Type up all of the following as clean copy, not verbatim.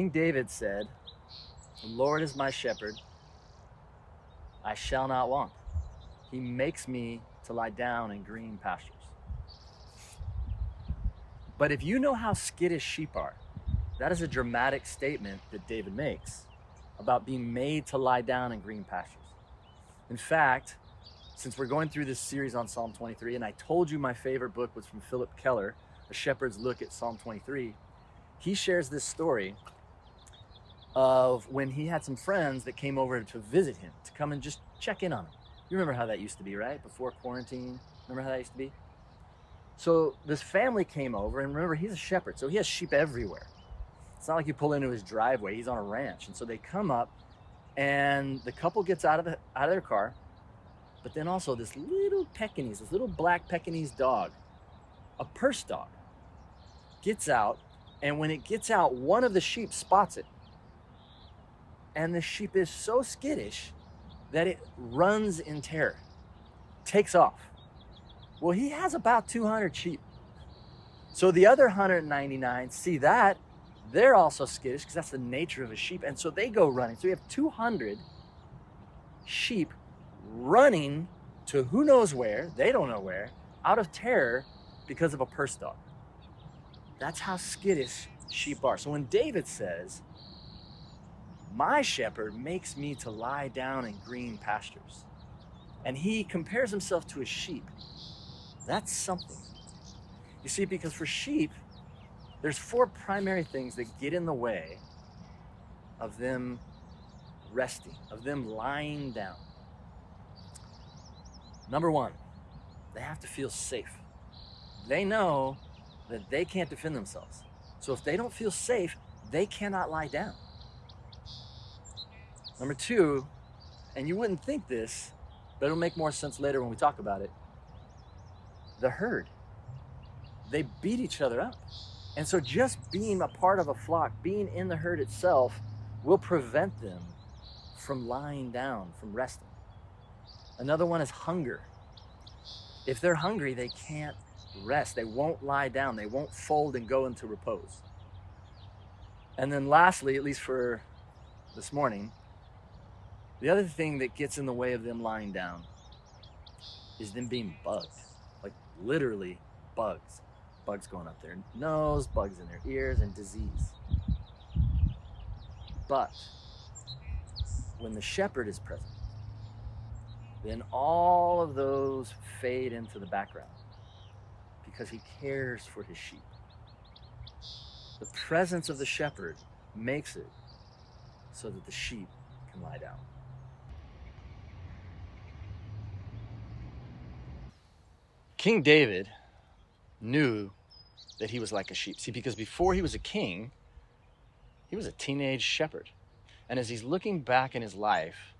King David said, "The Lord is my shepherd, I shall not want. He makes me to lie down in green pastures." But if you know how skittish sheep are, that is a dramatic statement that David makes about being made to lie down in green pastures. In fact, since we're going through this series on Psalm 23, and I told you my favorite book was from Philip Keller, A Shepherd's Look at Psalm 23, he shares this story of when he had some friends that came over to visit him, to come and just check in on him. You remember how that used to be, right? Before quarantine, remember how that used to be? So this family came over, and remember, he's a shepherd, so he has sheep everywhere. It's not like you pull into his driveway, he's on a ranch. And so they come up, and the couple gets out of their car, but then also this little Pekingese, this little black Pekingese dog, a purse dog, gets out, and when it gets out, one of the sheep spots it. And the sheep is so skittish that it runs in terror, takes off. Well, he has about 200 sheep. So the other 199 see that, they're also skittish because that's the nature of a sheep. And so they go running. So you have 200 sheep running to who knows where, they don't know where, out of terror because of a purse dog. That's how skittish sheep are. So when David says, "My shepherd makes me to lie down in green pastures," and he compares himself to a sheep, that's something. You see, because for sheep, there's 4 primary things that get in the way of them resting, of them lying down. Number 1, they have to feel safe. They know that they can't defend themselves. So if they don't feel safe, they cannot lie down. Number 2, and you wouldn't think this, but it'll make more sense later when we talk about it, the herd. They beat each other up. And so just being a part of a flock, being in the herd itself, will prevent them from lying down, from resting. Another one is hunger. If they're hungry, they can't rest. They won't lie down. They won't fold and go into repose. And then lastly, at least for this morning, the other thing that gets in the way of them lying down is them being bugged. Like literally bugs. Bugs going up their nose, bugs in their ears, and disease. But when the shepherd is present, then all of those fade into the background because he cares for his sheep. The presence of the shepherd makes it so that the sheep can lie down. King David knew that he was like a sheep. See, because before he was a king, he was a teenage shepherd. And as he's looking back in his life,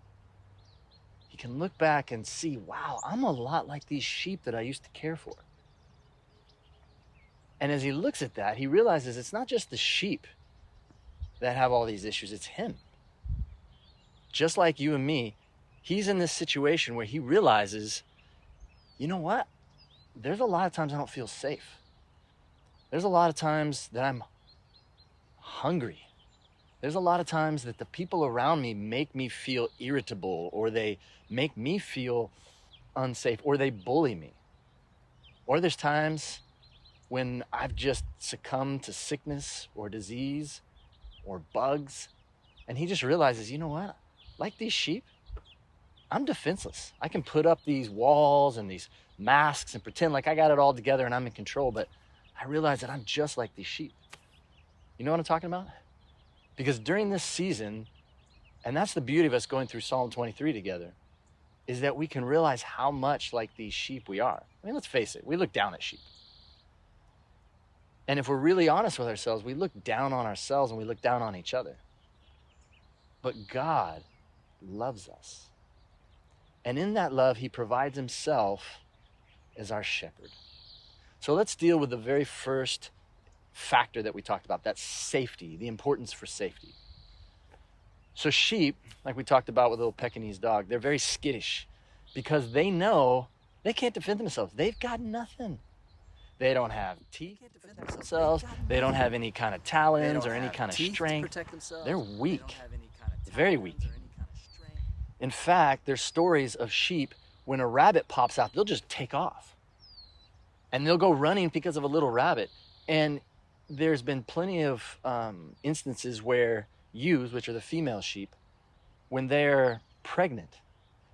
he can look back and see, wow, I'm a lot like these sheep that I used to care for. And as he looks at that, he realizes it's not just the sheep that have all these issues, it's him. Just like you and me, he's in this situation where he realizes, you know what? There's a lot of times I don't feel safe. There's a lot of times that I'm hungry. There's a lot of times that the people around me make me feel irritable, or they make me feel unsafe, or they bully me. Or there's times when I've just succumbed to sickness or disease or bugs. And he just realizes, you know what? Like these sheep, I'm defenseless. I can put up these walls and these masks and pretend like I got it all together and I'm in control, but I realize that I'm just like these sheep. You know what I'm talking about? Because during this season, and that's the beauty of us going through Psalm 23 together, is that we can realize how much like these sheep we are. I mean, let's face it, we look down at sheep. And if we're really honest with ourselves, we look down on ourselves and we look down on each other. But God loves us. And in that love, he provides himself as our shepherd. So let's deal with the very first factor that we talked about, that's safety, the importance for safety. So sheep, like we talked about with a little Pekingese dog, they're very skittish because they know they can't defend themselves. They've got nothing. They don't have teeth to defend themselves. They don't have any kind of talons or any kind of strength. They're weak, very weak. In fact, there's stories of sheep, when a rabbit pops out, they'll just take off. And they'll go running because of a little rabbit. And there's been plenty of instances where ewes, which are the female sheep, when they're pregnant,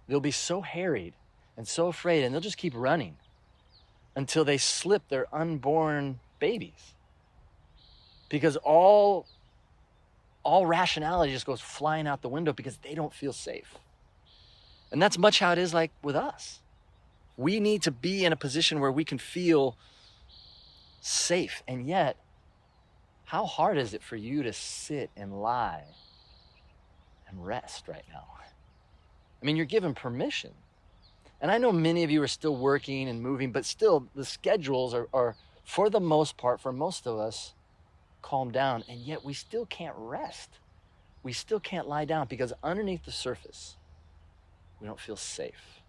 they'll be so harried and so afraid, and they'll just keep running until they slip their unborn babies. Because all rationality just goes flying out the window because they don't feel safe. And that's much how it is like with us. We need to be in a position where we can feel safe. And yet, how hard is it for you to sit and lie and rest right now? I mean, you're given permission. And I know many of you are still working and moving, but still the schedules are for the most part, for most of us, calmed down. And yet we still can't rest. We still can't lie down because underneath the surface, we don't feel safe.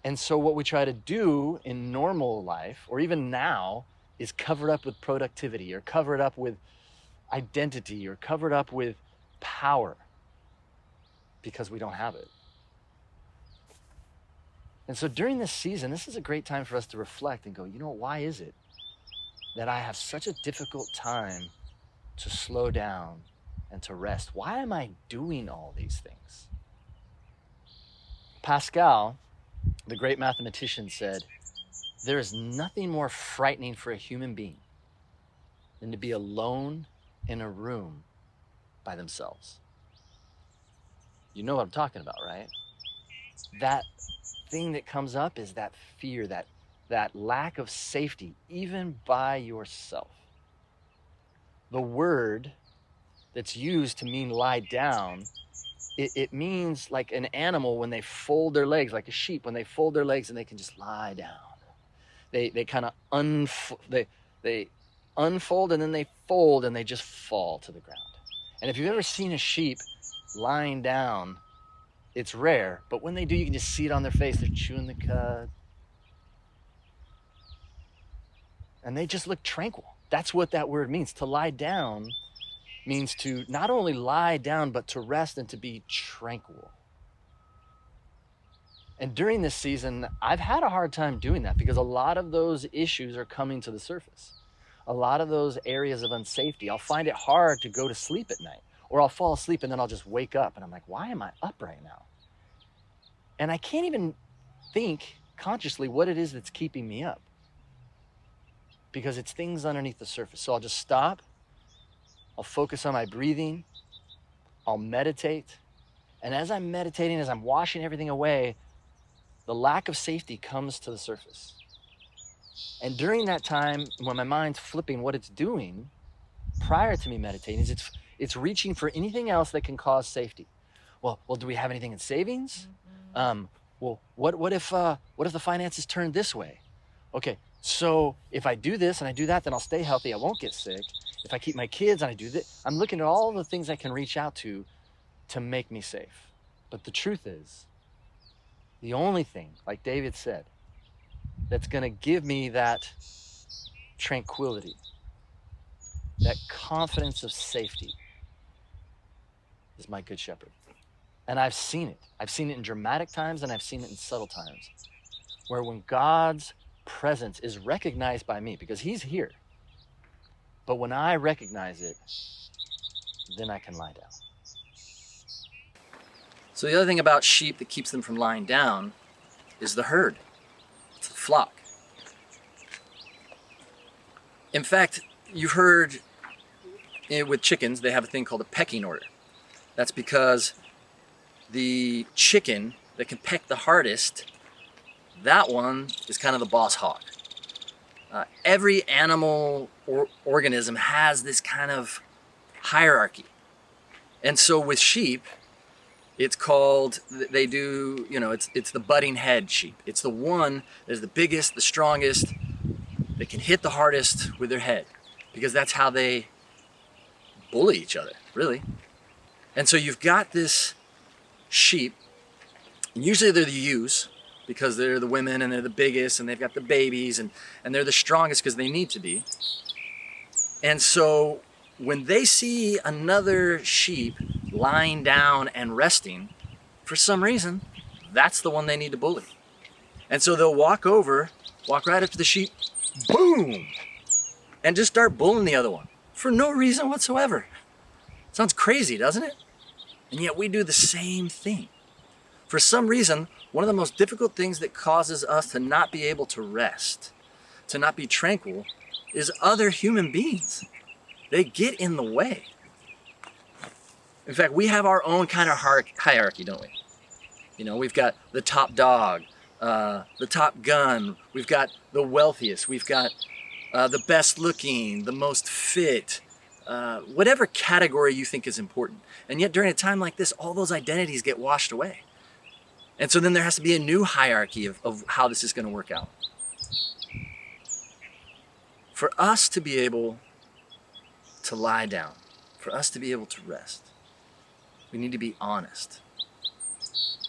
And so what we try to do in normal life, or even now, is cover it up with productivity, or cover it up with identity, or cover it up with power, because we don't have it. And so during this season, this is a great time for us to reflect and go, you know, why is it that I have such a difficult time to slow down and to rest? Why am I doing all these things? Pascal, the great mathematician, said, there is nothing more frightening for a human being than to be alone in a room by themselves. You know what I'm talking about, right? That thing that comes up is that fear, that lack of safety, even by yourself. The word that's used to mean lie down, it means like an animal when they fold their legs, like a sheep, when they fold their legs and they can just lie down. They kind of they unfold and then they fold and they just fall to the ground. And if you've ever seen a sheep lying down, it's rare, but when they do, you can just see it on their face. They're chewing the cud. And they just look tranquil. That's what that word means. To lie down means to not only lie down, but to rest and to be tranquil. And during this season, I've had a hard time doing that because a lot of those issues are coming to the surface. A lot of those areas of unsafety. I'll find it hard to go to sleep at night, or I'll fall asleep and then I'll just wake up and I'm like, why am I up right now? And I can't even think consciously what it is that's keeping me up, because it's things underneath the surface. So I'll just stop. I'll focus on my breathing. I'll meditate. And as I'm meditating, as I'm washing everything away, the lack of safety comes to the surface. And during that time, when my mind's flipping, what it's doing prior to me meditating is it's reaching for anything else that can cause safety. Well, do we have anything in savings? Well, what if the finances turn this way? Okay, so if I do this and I do that, then I'll stay healthy. I won't get sick. If I keep my kids and I do this, I'm looking at all the things I can reach out to make me safe. But the truth is, the only thing, like David said, that's going to give me that tranquility, that confidence of safety, is my good shepherd. And I've seen it. I've seen it in dramatic times and I've seen it in subtle times, where when God's presence is recognized by me, because he's here, but when I recognize it, then I can lie down. So the other thing about sheep that keeps them from lying down is the herd. It's the flock. In fact, you've heard with chickens, they have a thing called a pecking order. That's because the chicken that can peck the hardest, that one is kind of the boss hog. Every animal or organism has this kind of hierarchy. And so with sheep, it's called, they do, it's the butting head sheep. It's the one that is the biggest, the strongest, that can hit the hardest with their head, because that's how they bully each other, really. And so you've got this sheep, and usually they're the ewes, because they're the women and they're the biggest and they've got the babies and they're the strongest because they need to be. And so when they see another sheep lying down and resting, for some reason, that's the one they need to bully. And so they'll walk right up to the sheep, boom, and just start bullying the other one for no reason whatsoever. Sounds crazy, doesn't it? And yet we do the same thing. For some reason, one of the most difficult things that causes us to not be able to rest, to not be tranquil, is other human beings. They get in the way. In fact, we have our own kind of hierarchy, don't we? You know, we've got the top dog, the top gun, we've got the wealthiest, we've got the best looking, the most fit, whatever category you think is important. And yet during a time like this, all those identities get washed away. And so then there has to be a new hierarchy of how this is going to work out. For us to be able to lie down, for us to be able to rest, we need to be honest.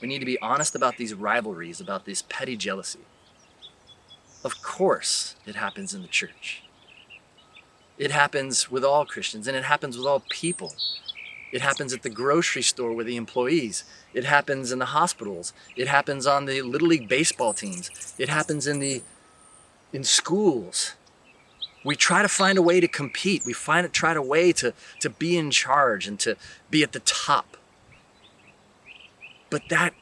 We need to be honest about these rivalries, about this petty jealousy. Of course, it happens in the church. It happens with all Christians, and it happens with all people. It happens at the grocery store with the employees. It happens in the hospitals. It happens on the Little League baseball teams. It happens in schools. We try to find a way to compete. We try a way to be in charge and to be at the top. But that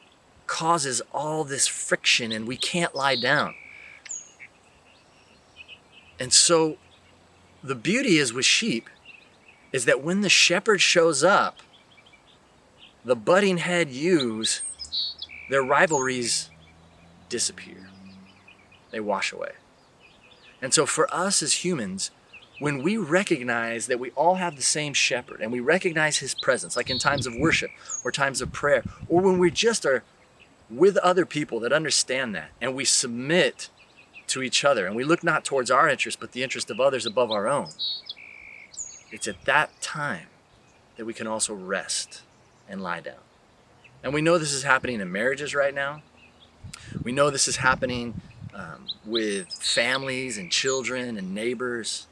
causes all this friction and we can't lie down. And so the beauty is with sheep is that when the shepherd shows up, the butting head ewes, their rivalries disappear. They wash away. And so for us as humans, when we recognize that we all have the same shepherd and we recognize his presence, like in times of worship or times of prayer, or when we just are with other people that understand that and we submit to each other and we look not towards our interest but the interest of others above our own, it's at that time that we can also rest and lie down. And we know this is happening in marriages right now. We know this is happening with families and children and neighbors.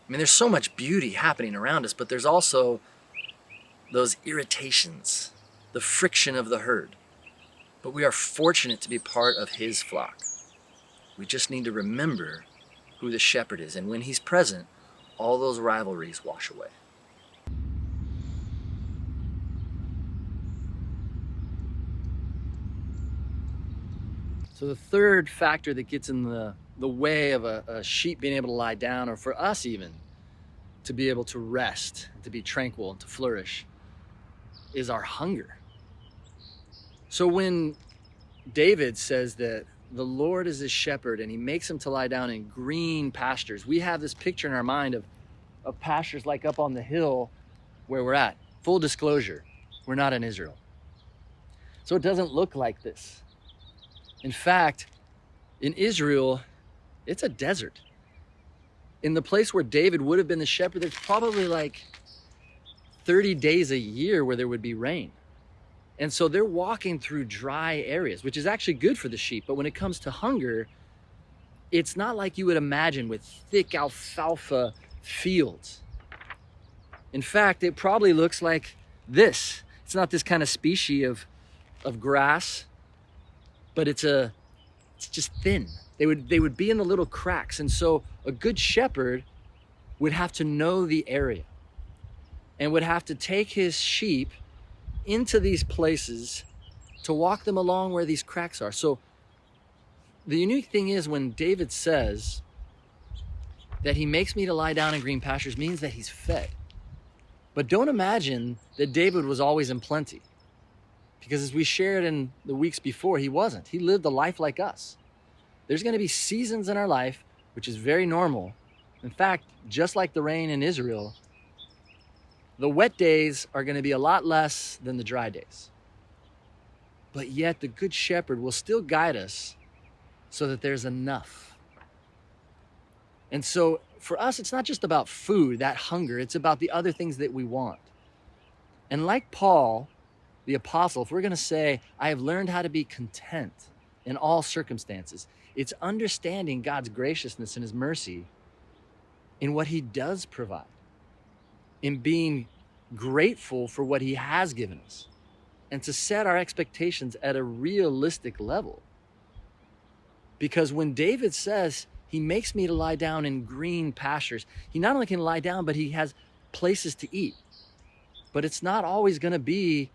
I mean, there's so much beauty happening around us, but there's also those irritations, the friction of the herd. But we are fortunate to be part of his flock. We just need to remember who the shepherd is. And when he's present, all those rivalries wash away. So the third factor that gets in the way of a sheep being able to lie down, or for us even, to be able to rest, to be tranquil, and to flourish, is our hunger. So when David says that the Lord is his shepherd and he makes him to lie down in green pastures, we have this picture in our mind of pastures like up on the hill where we're at. Full disclosure, we're not in Israel. So it doesn't look like this. In fact, in Israel, it's a desert. In the place where David would have been the shepherd, there's probably like 30 days a year where there would be rain. And so they're walking through dry areas, which is actually good for the sheep. But when it comes to hunger, it's not like you would imagine with thick alfalfa fields. In fact, it probably looks like this. It's not this kind of species of grass, but it's just thin. They would be in the little cracks. And so a good shepherd would have to know the area and would have to take his sheep into these places to walk them along where these cracks are. So the unique thing is when David says that he makes me to lie down in green pastures means that he's fed. But don't imagine that David was always in plenty. Because as we shared in the weeks before, he wasn't. He lived a life like us. There's going to be seasons in our life, which is very normal. In fact, just like the rain in Israel, the wet days are going to be a lot less than the dry days. But yet the Good Shepherd will still guide us so that there's enough. And so for us, it's not just about food, that hunger. It's about the other things that we want. And like Paul, the apostle, if we're going to say, I have learned how to be content, in all circumstances. It's understanding God's graciousness and his mercy in what he does provide, in being grateful for what he has given us, and to set our expectations at a realistic level. Because when David says he makes me to lie down in green pastures, he not only can lie down, but he has places to eat. But it's not always going to be,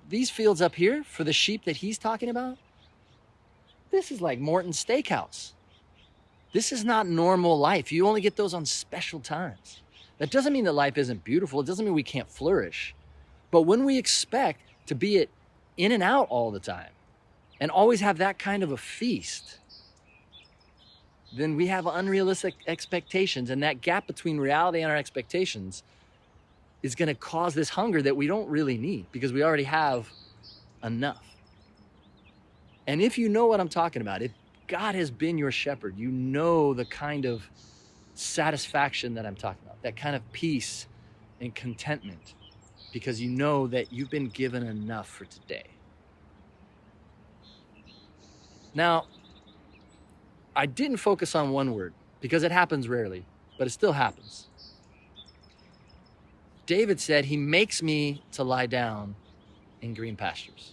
these fields up here for the sheep that he's talking about, this is like Morton's Steakhouse. This is not normal life. You only get those on special times. That doesn't mean that life isn't beautiful. It doesn't mean we can't flourish. But when we expect to be it in and out all the time and always have that kind of a feast, then we have unrealistic expectations, and that gap between reality and our expectations is going to cause this hunger that we don't really need because we already have enough. And if you know what I'm talking about, if God has been your shepherd, you know the kind of satisfaction that I'm talking about, that kind of peace and contentment, because you know that you've been given enough for today. Now, I didn't focus on one word because it happens rarely, but it still happens. David said, he makes me to lie down in green pastures.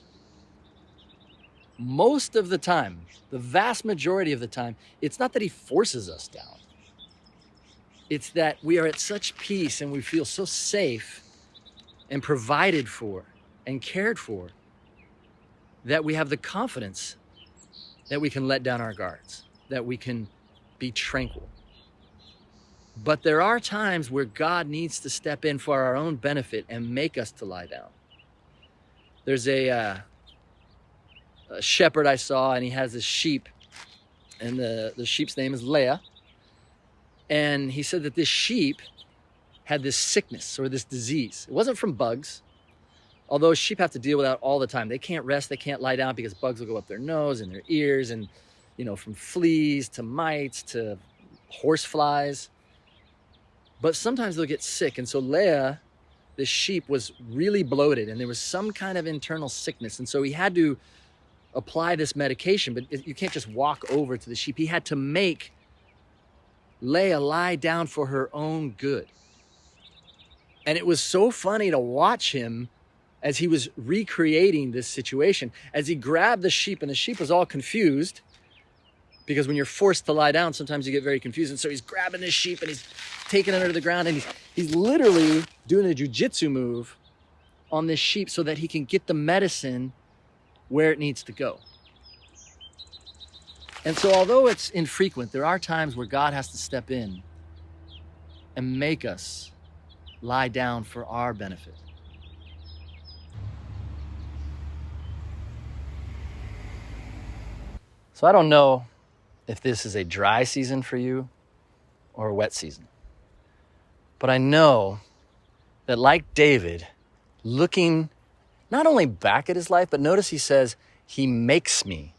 Most of the time, the vast majority of the time, it's not that he forces us down. It's that we are at such peace and we feel so safe and provided for and cared for that we have the confidence that we can let down our guards, that we can be tranquil. But there are times where God needs to step in for our own benefit and make us to lie down. There's a shepherd I saw, and he has this sheep, and the sheep's name is Leah. And he said that this sheep had this sickness or this disease. It wasn't from bugs, although sheep have to deal with that all the time. They can't rest, they can't lie down because bugs will go up their nose and their ears, and from fleas to mites to horse flies. But sometimes they'll get sick. And so Leah, this sheep, was really bloated, and there was some kind of internal sickness. And so he had to apply this medication, but you can't just walk over to the sheep. He had to make Leah lie down for her own good. And it was so funny to watch him as he was recreating this situation. As he grabbed the sheep, and the sheep was all confused, because when you're forced to lie down, sometimes you get very confused. And so he's grabbing this sheep and he's taking it under the ground, and he's literally doing a jujitsu move on this sheep so that he can get the medicine where it needs to go. And so although it's infrequent, there are times where God has to step in and make us lie down for our benefit. So I don't know if this is a dry season for you or a wet season, but I know that, like David, looking not only back at his life, but notice he says, he makes me.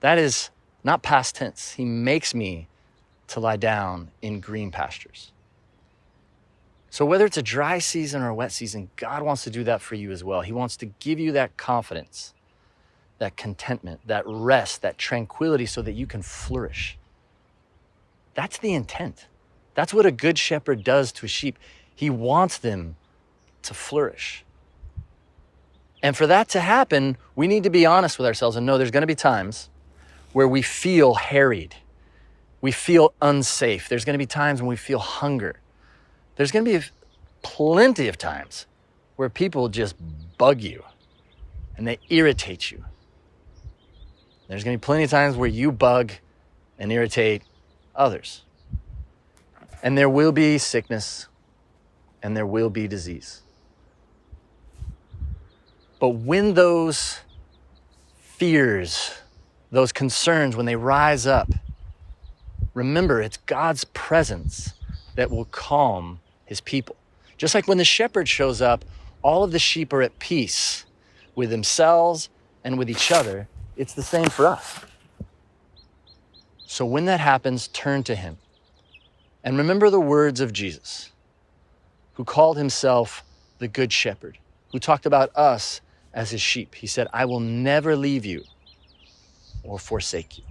That is not past tense. He makes me to lie down in green pastures. So whether it's a dry season or a wet season, God wants to do that for you as well. He wants to give you that confidence, that contentment, that rest, that tranquility, so that you can flourish. That's the intent. That's what a good shepherd does to a sheep. He wants them to flourish. And for that to happen, we need to be honest with ourselves and know there's going to be times where we feel harried. We feel unsafe. There's going to be times when we feel hunger. There's going to be plenty of times where people just bug you and they irritate you. There's going to be plenty of times where you bug and irritate others. And there will be sickness and there will be disease. But when those fears, those concerns, when they rise up, remember it's God's presence that will calm his people. Just like when the shepherd shows up, all of the sheep are at peace with themselves and with each other. It's the same for us. So when that happens, turn to him. And remember the words of Jesus, who called himself the Good Shepherd, who talked about us as his sheep. He said, I will never leave you or forsake you.